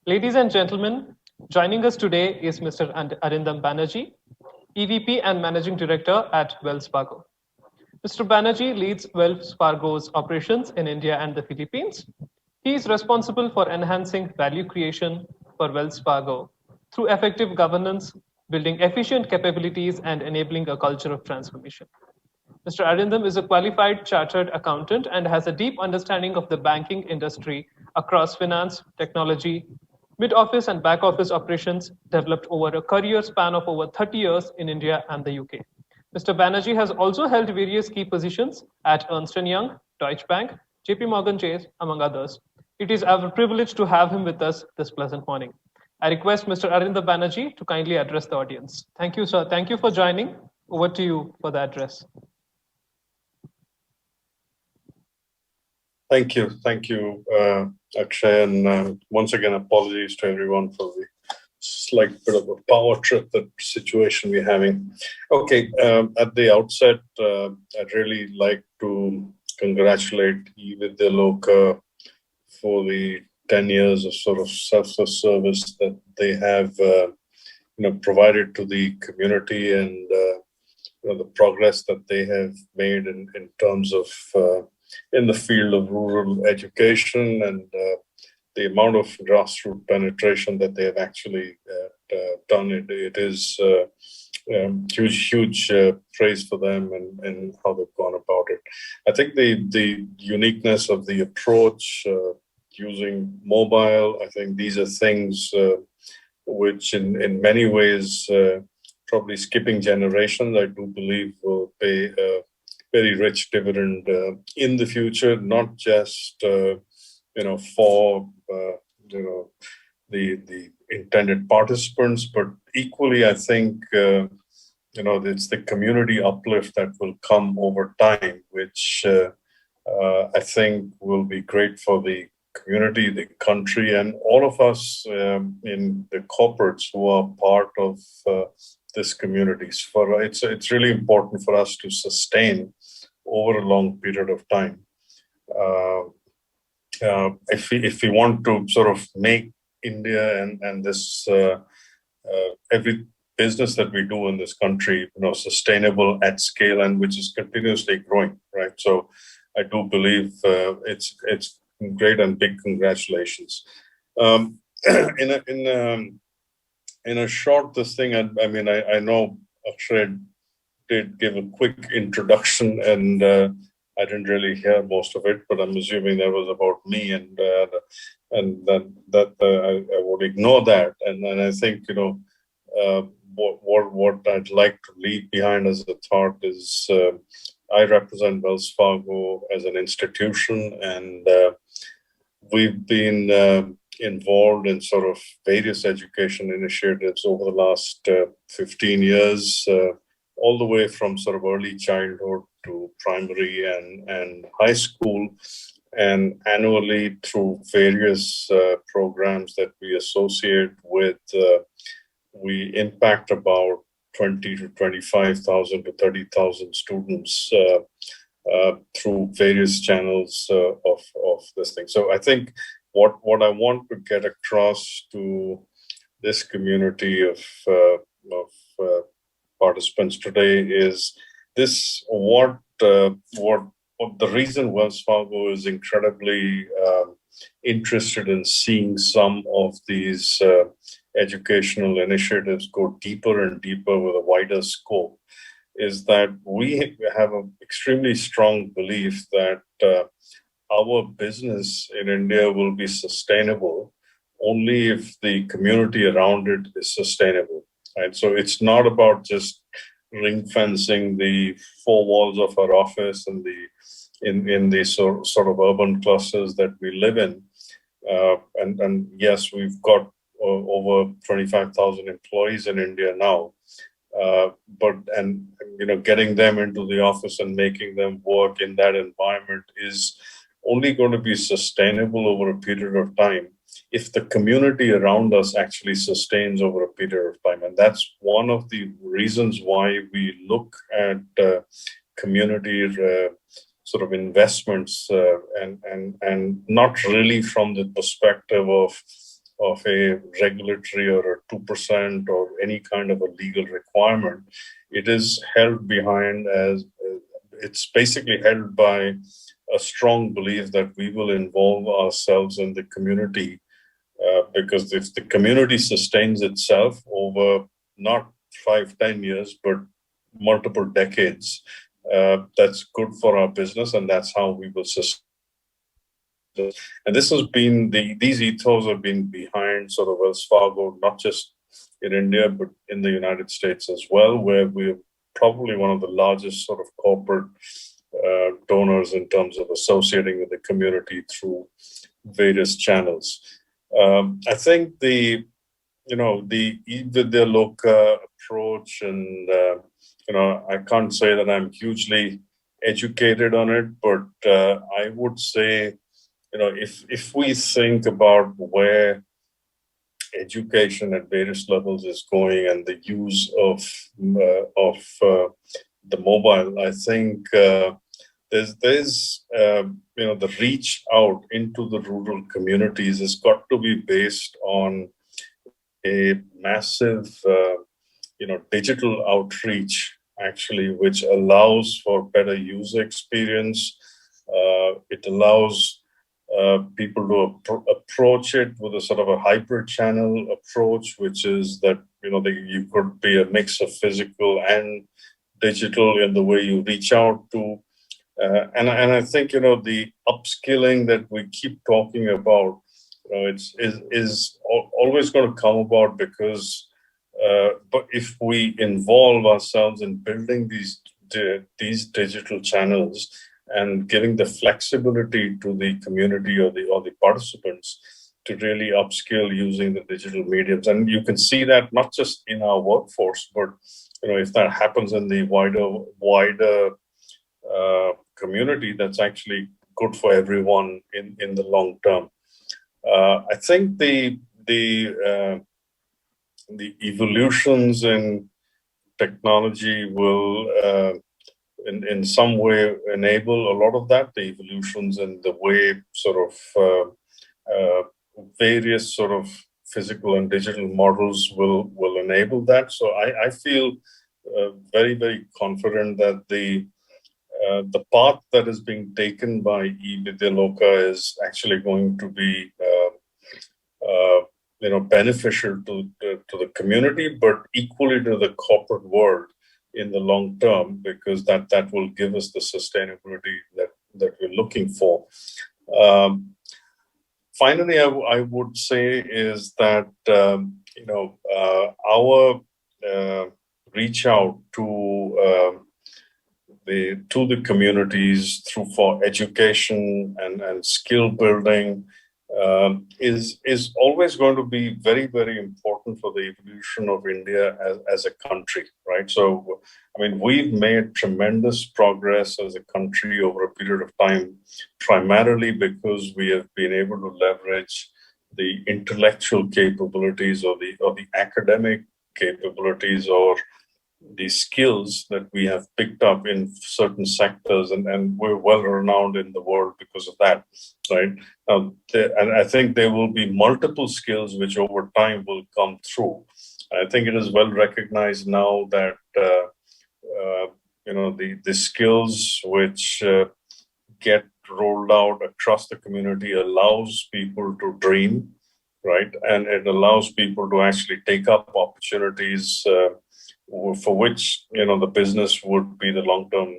Ladies and gentlemen, joining us today is Mr. Arindam Banerrji, EVP and Managing Director at Wells Fargo. Mr. Banerjee leads Wells Fargo's operations in India and the Philippines. He is responsible for enhancing value creation for Wells Fargo through effective governance, building efficient capabilities, and enabling a culture of transformation. Mr. Arindam is a qualified chartered accountant and has a deep understanding of the banking industry across finance, technology, mid-office and back-office operations developed over a career span of over 30 years in India and the UK. Mr. Banerjee has also held various key positions at Ernst and Young, Deutsche Bank, JP Morgan Chase, among others. It is our privilege to have him with us this pleasant morning. I request Mr. Arindam Banerjee to kindly address the audience. Thank you, sir. Thank you for joining. Over to you for the address. Thank you, Akshay, and once again, apologies to everyone for the slight bit of a power trip, that situation we're having. Okay, at the outset, I'd really like to congratulate eVidyaloka for the 10 years of sort of selfless service that they have, provided to the community, and the progress that they have made in terms of in the field of rural education, and the amount of grassroots penetration that they have actually done. It is huge praise for them and how they've gone about it. I think the uniqueness of the approach, using mobile, I think these are things which in many ways, probably skipping generations, I do believe will pay a very rich dividend in the future, not just for the intended participants, but equally, I think it's the community uplift that will come over time, which I think will be great for the community, the country, and all of us in the corporates who are part of this community. It's really important for us to sustain over a long period of time. If we want to sort of make India and this every business that we do in this country, sustainable at scale, and which is continuously growing, right? So I do believe it's great, and big congratulations. In a short thing, I know Akshay did give a quick introduction, and I didn't really hear most of it, but I'm assuming that was about me, and that I would ignore that. And I think what I'd like to leave behind as a thought is I represent Wells Fargo as an institution, and we've been involved in sort of various education initiatives over the last 15 years, all the way from sort of early childhood to primary and high school, and annually through various programs that we associate with, we impact about 20 to 25,000 to 30,000 students through various channels of this thing. So I think what I want to get across to this community of participants today is this: what the reason Wells Fargo is incredibly interested in seeing some of these educational initiatives go deeper and deeper with a wider scope is that we have an extremely strong belief that our business in India will be sustainable only if the community around it is sustainable, right? So it's not about just ring fencing the four walls of our office and in the sort of urban clusters that we live in. And yes, we've got over 25,000 employees in India now. But getting them into the office and making them work in that environment is only going to be sustainable over a period of time if the community around us actually sustains over a period of time. And that's one of the reasons why we look at community sort of investments and not really from the perspective of of a regulatory or a 2% or any kind of a legal requirement. It is held behind as it's basically held by a strong belief that we will involve ourselves in the community, because if the community sustains itself over not 5-10 years, but multiple decades, that's good for our business, and that's how we will sustain. And this has been these ethos have been behind sort of Wells Fargo, not just in India, but in the United States as well, where we're probably one of the largest sort of corporate donors in terms of associating with the community through various channels. I think the eVidyaloka approach, and I can't say that I'm hugely educated on it, but I would say, if we think about where education at various levels is going and the use of the mobile, I think there's the reach out into the rural communities has got to be based on a massive digital outreach, actually, which allows for better user experience. It allows people to approach it with a sort of a hybrid channel approach, which is that you could be a mix of physical and digital in the way you reach out to, and I think the upskilling that we keep talking about, is always going to come about because, but if we involve ourselves in building these digital channels and giving the flexibility to the community or the participants to really upskill using the digital mediums. And you can see that not just in our workforce, but if that happens in the wider community, that's actually good for everyone in the long term. I think the evolutions in technology will in some way enable a lot of that. The evolutions in the way sort of various sort of physical and digital models will enable that. So I feel very, very confident that the path that is being taken by eVidyaloka is actually going to be beneficial to the community, but equally to the corporate world in the long term, because that will give us the sustainability that we're looking for. Finally, I would say is that our reach out to the communities for education and skill building is always going to be very, very important for the evolution of India as a country, right? So, I mean, we've made tremendous progress as a country over a period of time, primarily because we have been able to leverage the intellectual capabilities or the academic capabilities or the skills that we have picked up in certain sectors, and we're well renowned in the world because of that, right? And I think there will be multiple skills which over time will come through. I think it is well recognized now that the skills which get rolled out across the community allows people to dream, right? And it allows people to actually take up opportunities for which the business would be the long-term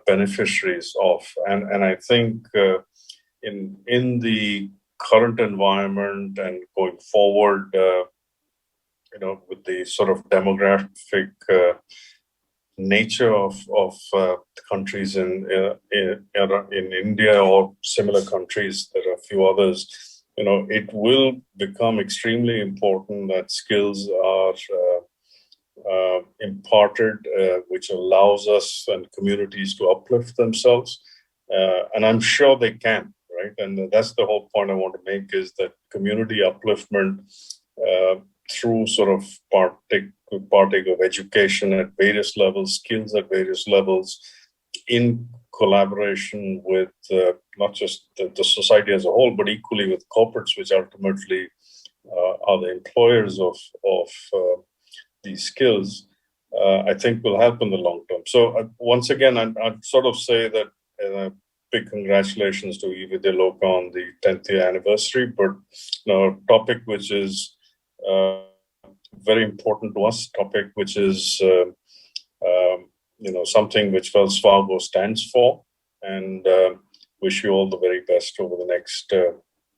beneficiaries of. And I think in the current environment and going forward, with the sort of demographic nature of countries in India or similar countries, there are a few others. It will become extremely important that skills are imparted, which allows us and communities to uplift themselves, and I'm sure they can, right? And that's the whole point I want to make, is that community upliftment through sort of partake of education at various levels, skills at various levels, in collaboration with not just the society as a whole, but equally with corporates, which ultimately are the employers of these skills, I think will help in the long term. So once again, I'd sort of say that big congratulations to eVidyaloka on the 10th year anniversary, but a topic which is very important to us, topic which is something which Wells Fargo stands for, and wish you all the very best over the next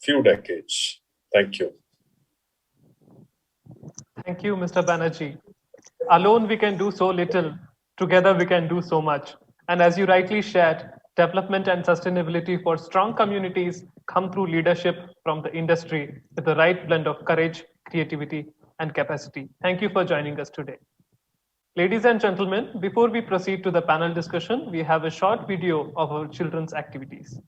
few decades. Thank you. Thank you, Mr. Banerjee. Alone we can do so little, together we can do so much. And as you rightly shared, development and sustainability for strong communities come through leadership from the industry with the right blend of courage, creativity, and capacity. Thank you for joining us today. Ladies and gentlemen, before we proceed to the panel discussion, we have a short video of our children's activities.